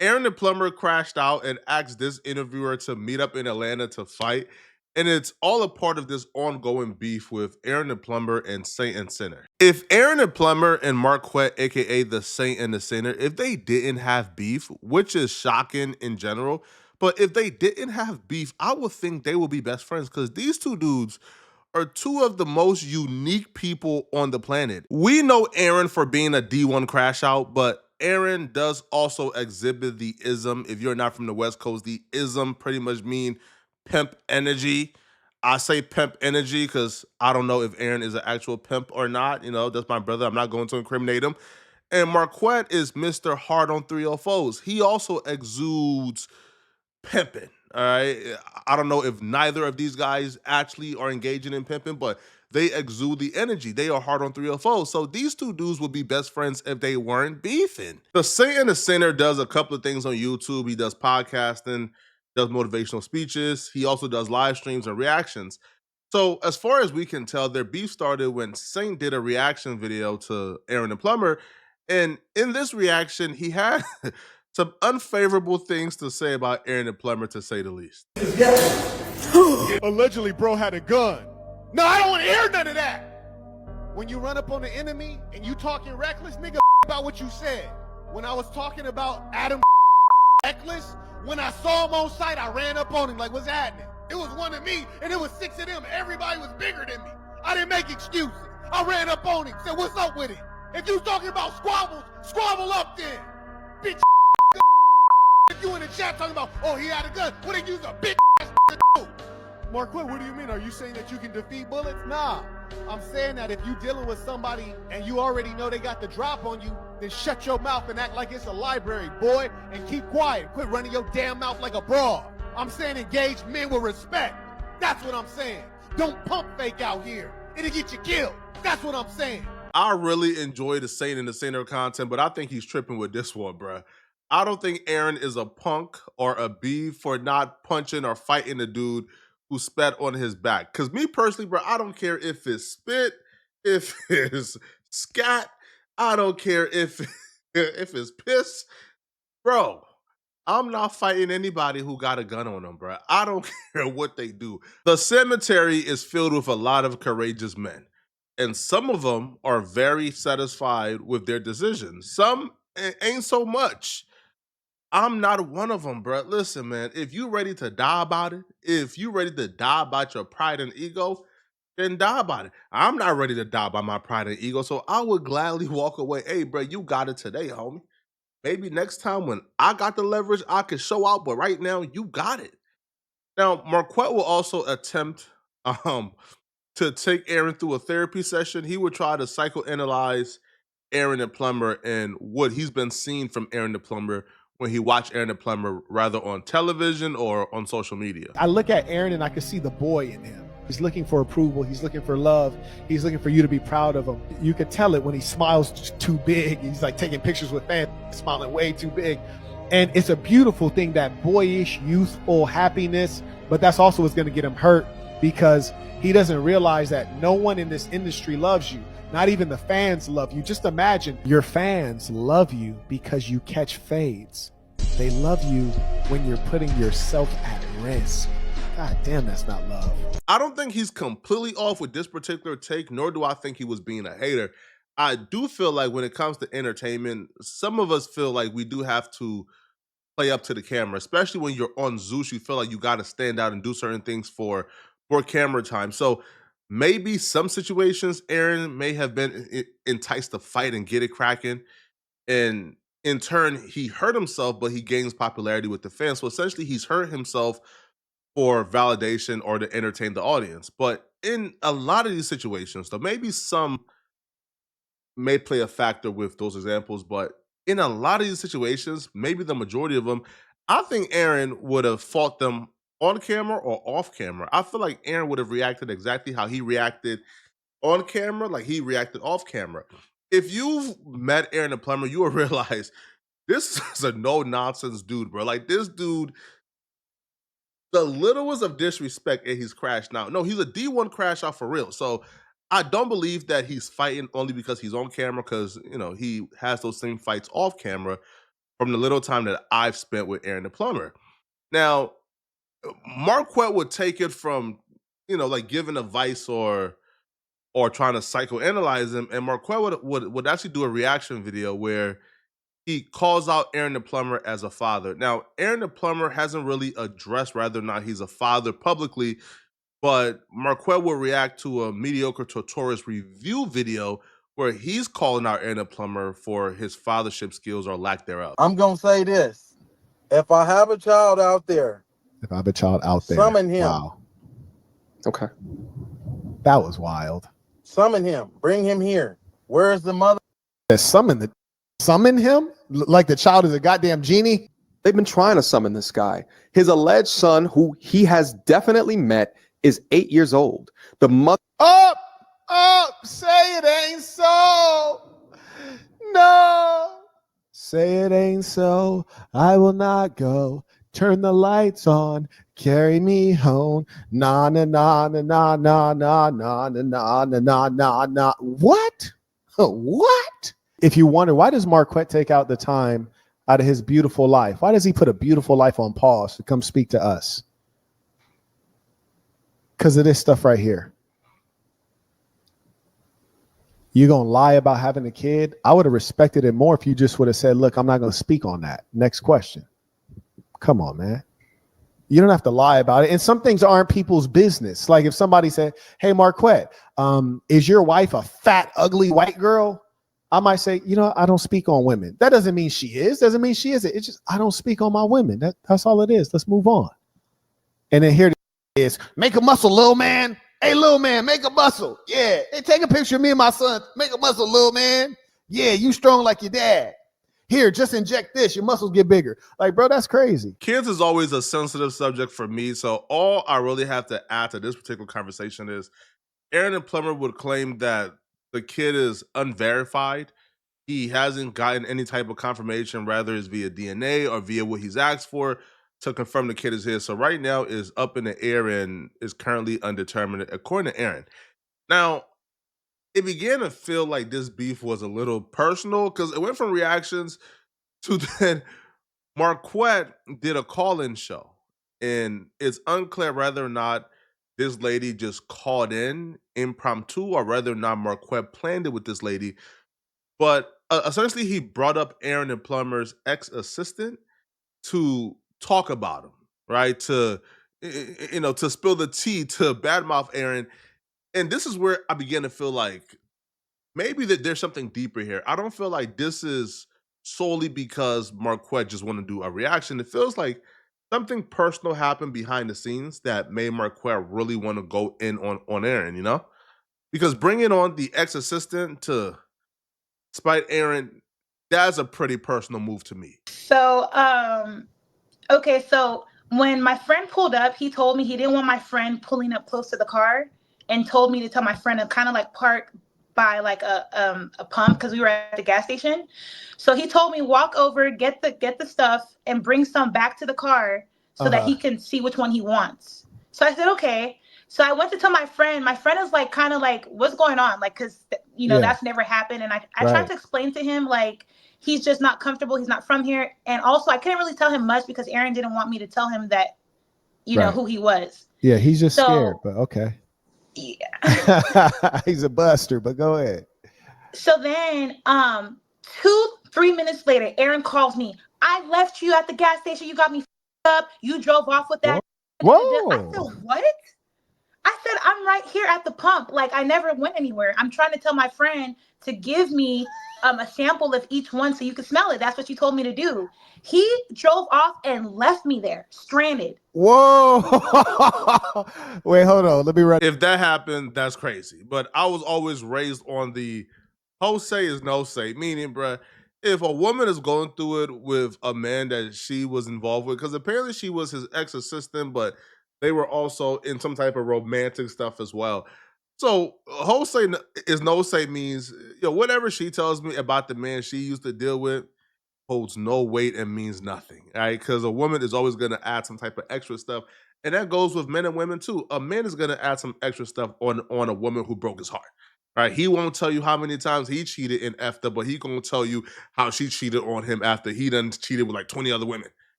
Aaron the Plumber crashed out and asked this interviewer to meet up in Atlanta to fight. And it's all a part of this ongoing beef with Aaron the Plumber and Saint and Sinner. If Aaron the Plumber and Marquette, aka the Saint and the Sinner, if they didn't have beef, which is shocking in general, but if they didn't have beef, I would think they would be best friends because these two dudes are two of the most unique people on the planet. We know Aaron for being a D1 crash out, but Aaron does also exhibit the ism. If you're not from the West Coast, the ism pretty much mean pimp energy. I say pimp energy because I don't know if Aaron is an actual pimp or not. You know, that's my brother. I'm not going to incriminate him. And Marquette is Mr. Hard on 304s. He also exudes pimping. All right. I don't know if neither of these guys actually are engaging in pimping, but they exude the energy. They are hard on 304. So these two dudes would be best friends if they weren't beefing. The Saint and the Sinner does a couple of things on YouTube. He does podcasting, does motivational speeches. He also does live streams and reactions. So as far as we can tell, their beef started when Saint did a reaction video to Aaron the Plumber. And in this reaction, he had some unfavorable things to say about Aaron the Plumber, to say the least. Allegedly, bro had a gun. No, I don't want to hear none of that. When you run up on the enemy and you talking reckless, nigga, about what you said. When I was talking about Adam reckless, when I saw him on site, I ran up on him like, what's happening? It was one of me, and it was 6 of them. Everybody was bigger than me. I didn't make excuses. I ran up on him, said, what's up with it? If you talking about squabbles, squabble up then. Bitch, if you in the chat talking about, oh, he had a gun, what they use a bitch ass to do? Marquette, what do you mean? Are you saying that you can defeat bullets? Nah. I'm saying that if you dealing with somebody and you already know they got the drop on you, then shut your mouth and act like it's a library, boy, and keep quiet. Quit running your damn mouth like a broad. I'm saying engage men with respect. That's what I'm saying. Don't pump fake out here. It'll get you killed. That's what I'm saying. I really enjoy the Saint and the Sinner content, but I think he's tripping with this one, bruh. I don't think Aaron is a punk or a B for not punching or fighting the dude who spat on his back. Because me personally, bro, I don't care if it's spit, if it's scat, I don't care if if it's piss. Bro, I'm not fighting anybody who got a gun on them, bro. I don't care what they do. The cemetery is filled with a lot of courageous men, and some of them are very satisfied with their decisions. Some ain't so much. I'm not one of them, bro. Listen, man, if you ready to die about it, if you ready to die about your pride and ego, then die about it. I'm not ready to die by my pride and ego, so I would gladly walk away. Hey, bro, you got it today, homie. Maybe next time when I got the leverage, I could show out, but right now, you got it. Now, Marquette will also attempt um, to take Aaron through a therapy session. He would try to psychoanalyze Aaron the Plumber and what he's been seeing from Aaron the Plumber when he watched Aaron the Plumber, rather on television or on social media. I look at Aaron and I can see the boy in him. He's looking for approval. He's looking for love. He's looking for you to be proud of him. You can tell it when he smiles too big. He's like taking pictures with fans, smiling way too big. And it's a beautiful thing, that boyish, youthful happiness. But that's also what's going to get him hurt, because he doesn't realize that no one in this industry loves you. Not even the fans love you. Just imagine your fans love you because you catch fades. They love you when you're putting yourself at risk. God damn, that's not love. I don't think he's completely off with this particular take, nor do I think he was being a hater. I do feel like when it comes to entertainment, some of us feel like we do have to play up to the camera, especially when you're on Zeus. You feel like you got to stand out and do certain things for camera time. So maybe some situations, Aaron may have been enticed to fight and get it cracking, and in turn, he hurt himself, but he gains popularity with the fans. So essentially, he's hurt himself for validation or to entertain the audience. But in a lot of these situations, though, maybe some may play a factor with those examples, but in a lot of these situations, maybe the majority of them, I think Aaron would have fought them on camera or off camera. I feel like Aaron would have reacted exactly how he reacted on camera, like he reacted off camera. If you've met Aaron the Plumber, you will realize this is a no nonsense dude, bro. Like this dude, the littlest of disrespect, and he's crashed out. No, he's a D1 crash out for real. So I don't believe that he's fighting only because he's on camera, because you know he has those same fights off camera. from the little time that I've spent with Aaron the Plumber. Now, Marquette would take it from, like giving advice or trying to psychoanalyze him, and Marquette would actually do a reaction video where he calls out Aaron the Plumber as a father. Now, Aaron the Plumber hasn't really addressed whether or not he's a father publicly, but Marquette will react to a mediocre tutorials review video where he's calling out Aaron the Plumber for his fathership skills or lack thereof. I'm going to say this. If I have a child out there, summon him. Wow. Okay. That was wild. Summon him. Bring him here. Where's the mother? Summon him? Like the child is a goddamn genie? They've been trying to summon this guy. His alleged son, who he has definitely met, is 8 years old. The mother. Up! Say it ain't so. No. Say it ain't so. I will not go. Turn the lights on. Carry me home. Na na na na na na na na na na na na na. What? What? If you wonder, why does Marquette take out the time out of his beautiful life? Why does he put a beautiful life on pause to come speak to us? Because of this stuff right here. You're going to lie about having a kid? I would have respected it more if you just would have said, look, I'm not going to speak on that. Next question. Come on, man. You don't have to lie about it. And some things aren't people's business. Like if somebody said, hey, Marquette, is your wife a fat, ugly white girl? I might say, I don't speak on women. That doesn't mean she is. Doesn't mean she isn't. It's just, I don't speak on my women. That's all it is. Let's move on. And then here it is. Make a muscle, little man. Hey, little man, make a muscle. Yeah. Hey, take a picture of me and my son. Make a muscle, little man. Yeah, you strong like your dad. Here, just inject this. Your muscles get bigger. Like, bro, that's crazy. Kids is always a sensitive subject for me. So all I really have to add to this particular conversation is Aaron and Plumber would claim that the kid is unverified. He hasn't gotten any type of confirmation, whether it's via DNA or via what he's asked for to confirm the kid is his. So right now is up in the air and is currently undetermined, according to Aaron. Now, it began to feel like this beef was a little personal because it went from reactions to then Marquette did a call-in show. And it's unclear whether or not this lady just called in impromptu or whether or not Marquette planned it with this lady. But essentially, he brought up Aaron and Plumber's ex-assistant to talk about him, right? To spill the tea, to badmouth Aaron. And this is where I began to feel like maybe that there's something deeper here. I don't feel like this is solely because Marquette just want to do a reaction. It feels like something personal happened behind the scenes that made Marquette really want to go in on Aaron, Because bringing on the ex-assistant to spite Aaron, that's a pretty personal move to me. So, okay, so when my friend pulled up, he told me he didn't want my friend pulling up close to the car and told me to tell my friend to kind of like park by like a pump because we were at the gas station. So he told me walk over, get the stuff and bring some back to the car so that he can see which one he wants. So I said, okay. So I went to tell my friend. My friend is like, kind of like, what's going on? Like, because, that's never happened. And I tried to explain to him, like, he's just not comfortable. He's not from here. And also, I couldn't really tell him much because Aaron didn't want me to tell him that, who he was. Yeah, he's just scared, but okay. Yeah. He's a buster, but go ahead. So then 2-3 minutes later, Aaron calls me. I left you at the gas station. You got me up. You drove off with that. Whoa. I said, what? I said, I'm right here at the pump. Like, I never went anywhere. I'm trying to tell my friend to give me a sample of each one so you can smell it. That's what you told me to do. He drove off and left me there, stranded. Whoa. Wait, hold on. Let me run. If that happened, that's crazy. But I was always raised on the ho say is no say, meaning, bruh, if a woman is going through it with a man that she was involved with, because apparently she was his ex-assistant, but they were also in some type of romantic stuff as well. So ho say is no say means, whatever she tells me about the man she used to deal with holds no weight and means nothing, right? Because a woman is always going to add some type of extra stuff. And that goes with men and women too. A man is going to add some extra stuff on a woman who broke his heart. right? He won't tell you how many times he cheated and effed up, but he gonna tell you how she cheated on him after he done cheated with like 20 other women.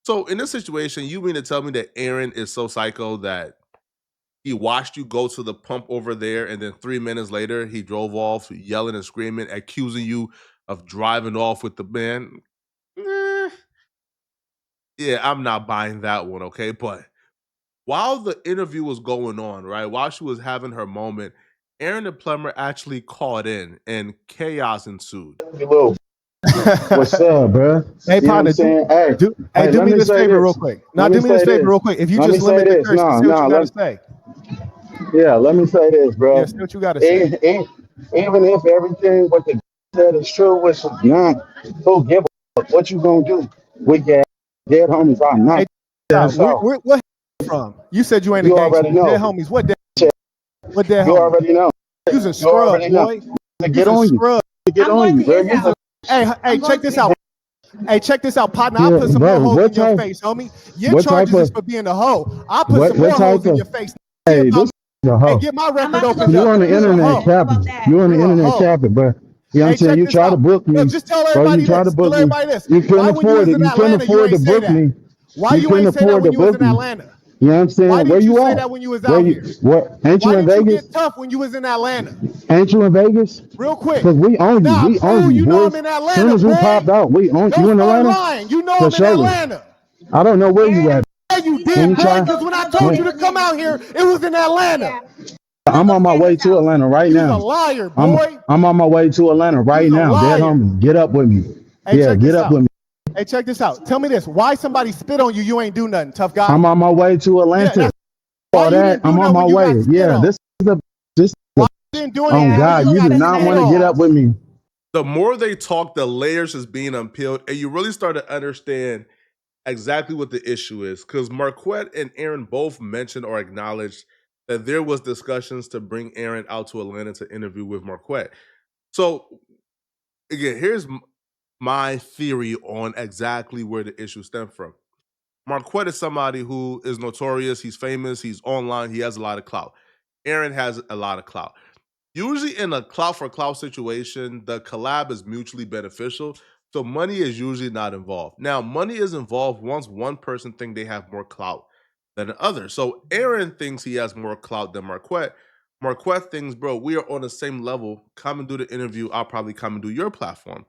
So in this situation, you mean to tell me that Aaron is so psycho that he watched you go to the pump over there, and then 3 minutes later, he drove off yelling and screaming, accusing you of driving off with the man? Eh, yeah, I'm not buying that one, okay? But while the interview was going on, right, while she was having her moment, Aaron the plumber actually called in, and chaos ensued. Little, what's up, bro? Hey, partner, Hey, do me this favor real quick. Now, do me this favor real quick. If you just limit the curse, say what you gotta say. Yeah, let me say this, bro. Yeah, say what you gotta say. Even if everything what the said is true, which is not, who give a fuck? What you gonna do? We get dead homies are not. Hey, where from? You said you ain't a You gangster. already know. Dead homies. What dead You homies? already know. You's a scrub, boy. Get on you. Get on you, bro. Hey, check this out. Hey, check this out, partner. I'll put some more holes in your face, homie. Your charges is for being a hoe. I'll put some more holes in your face. Hey, this is a hoe. Hey, get my record open. You on the internet capping. You on the internet capping, bro. You know what I'm saying? You try to book me. Just tell everybody this. You couldn't afford it. You couldn't afford to book me. Why you ain't say that when you was in Atlanta? You know what I'm saying? Why Where did you say at? that when you was out here? What? Ain't you in Why did you Vegas? get tough when you was in Atlanta? Ain't you in Vegas? Real quick. Because we own you. Nah, We own you, know boys. I'm in Atlanta, As soon as we popped out, we own you in Atlanta. Lying. You know For I'm in sure. Atlanta. I don't know where you at. Yeah, you did, because when I told you to come out here, it was in Atlanta. I'm on my way to Atlanta right You're a now. liar, boy. I'm on my way to Atlanta right now. Dead homies, get up with me. Hey, Yeah, get up with me. Hey, check this out. Tell me this. Why somebody spit on you? You ain't do nothing, tough guy. I'm on my way to Atlanta. All that, I'm on my way. Yeah, this is Why you didn't do oh anything? God, you do not want to get up with me. The more they talk, the layers is being unpeeled, and you really start to understand exactly what the issue is. Because Marquette and Aaron both mentioned or acknowledged that there was discussions to bring Aaron out to Atlanta to interview with Marquette. So again, here's my theory on exactly where the issue stemmed from. Marquette is somebody who is notorious. He's famous. He's online. He has a lot of clout. Aaron has a lot of clout. Usually in a clout for clout situation, the collab is mutually beneficial. So money is usually not involved. Now, money is involved once one person thinks they have more clout than the other. So Aaron thinks he has more clout than Marquette. Marquette thinks, bro, we are on the same level. Come and do the interview. I'll probably come and do your platform.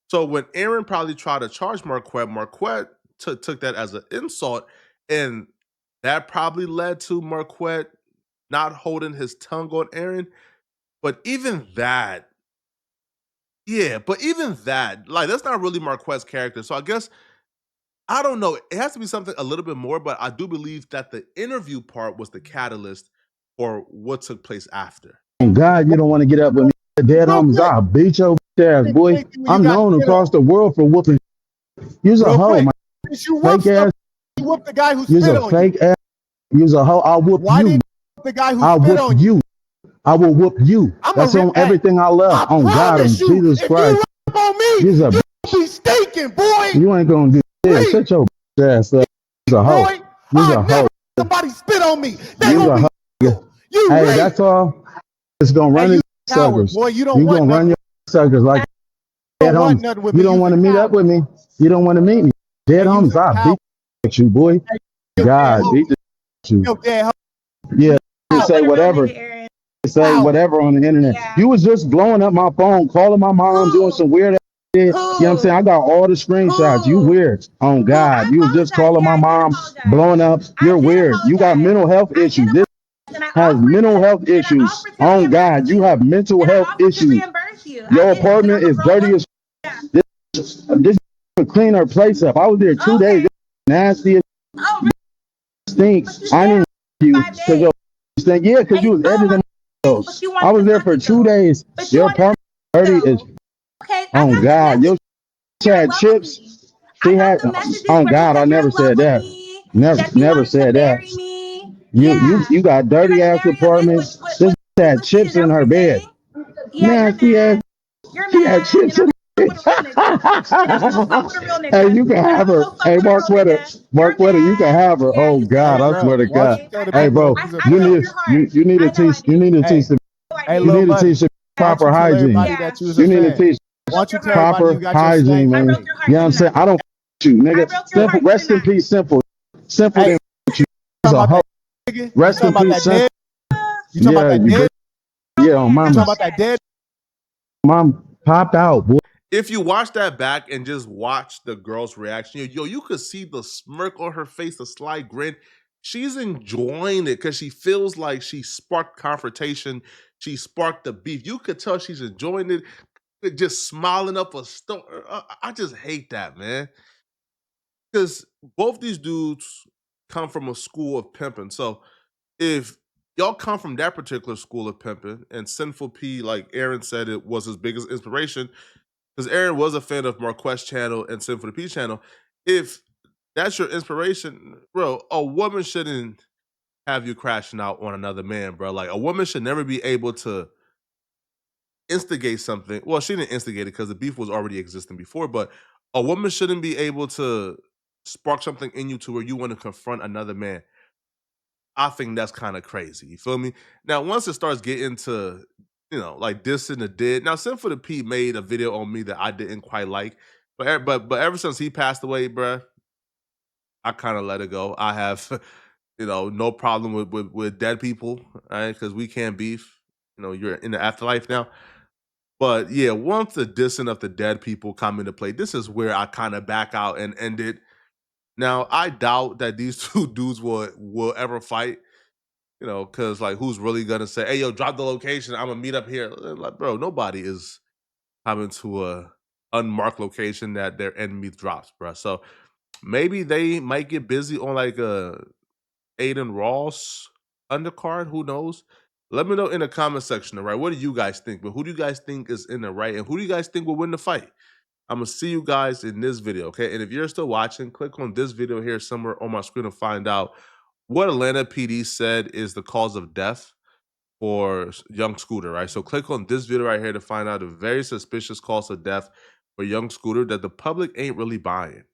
So when Aaron probably tried to charge Marquette, Marquette took that as an insult, and that probably led to Marquette not holding his tongue on Aaron. But even that, like that's not really Marquette's character. So I guess I don't know. It has to be something a little bit more, but I do believe that the interview part was the catalyst for what took place after. Oh God, you don't want to get up with me. Dead homies, I'll beat your ass, boy. I'm known across the world for whooping. You's a hoe, man. Fake ass. You whooped the guy who You's spit a on fake ass. You's a hoe. I'll whoop Why you. did you whoop the guy who I'll spit on whoop you. I will whoop you. That's on everything I love. On God and Jesus Christ. If you on me, You's a be stinking, boy. You ain't gonna do shit. Shut your ass up. You's a hoe. You's a hoe. Somebody spit on me. You's a hoe. Hey, that's all. It's gonna run in suckers. Boy, you gonna run your suckers like dead homies. You don't want to meet up with me. You don't want to meet me. Dead homies, I beat you, boy. God, beat you. Yeah, you say whatever. Say whatever on the internet. You was just blowing up my phone, calling my mom, doing some weird ass shit. You know what I'm saying? I got all the screenshots. You weird. Oh God, you was just calling my mom, blowing up. You're weird. You got mental health issues. This has mental health issues. Oh God, you have mental health issues. Your apartment is dirty as this clean her place up. I was there 2 days. Nasty as stinks. I didn't you because your stink. Yeah, because you was editing. I was there for 2 days. Your apartment dirty as oh God, your had chips. She had oh God, I never said that. Never said that. You got dirty ass apartment. This had chips in her bed. Nasty ass. She had chips in her bed. Hey, you can have her. Hey, Mark Wetter, you can have her. Oh God, I swear to God. Hey, bro, you need to teach. You need to teach. Hey, You little need to buddy. teach them Why don't proper you tell hygiene. everybody Yeah. that you was a You need to fan? teach Why don't you tell everybody proper you got your hygiene, swag I man. broke your heart You know what I'm saying? tonight. I don't you, I nigga. broke your Simple. heart Rest in tonight. peace, simple. Simple Hey, didn't you. you He's talking a about hoe. that nigga? You Rest talking in about peace, that simple. dead? You talking Yeah, about that you dead? yeah, on How You mama. talking about about that that? dead? Mom popped out, boy. If you watch that back and just watch the girl's reaction, yo, you could see the smirk on her face, the sly grin. She's enjoying it because she feels like she sparked confrontation. She sparked the beef. You could tell she's enjoying it, just smiling up a storm. I just hate that, man. Because both these dudes come from a school of pimping. So if y'all come from that particular school of pimping, and Sinful P, like Aaron said, it was his biggest inspiration, because Aaron was a fan of Marquez channel and Sinful P channel. If that's your inspiration, bro, a woman shouldn't have you crashing out on another man, bro. Like, a woman should never be able to instigate something. Well, she didn't instigate it because the beef was already existing before, but a woman shouldn't be able to spark something in you to where you want to confront another man. I think that's kind of crazy. You feel me? Now, once it starts getting to, like this and the did. Now, Sinful P made a video on me that I didn't quite like, but ever since he passed away, bruh, I kind of let it go. I have, no problem with dead people, right? Because we can't beef. You're in the afterlife now. But yeah, once the dissing of the dead people come into play, this is where I kind of back out and end it. Now, I doubt that these two dudes will ever fight. Because like, who's really gonna say, "Hey, yo, drop the location. I'm gonna meet up here"? Like, bro, nobody is coming to a unmarked location that their enemy drops, bro. So maybe they might get busy on like a Aiden Ross undercard. Who knows? Let me know in the comment section. All right, what do you guys think? But who do you guys think is in the right, and who do you guys think will win the fight? I'm gonna see you guys in this video, okay? And if you're still watching, click on this video here somewhere on my screen to find out what Atlanta PD said is the cause of death for young Scooter, right? So click on this video right here to find out a very suspicious cause of death for young Scooter that the public ain't really buying.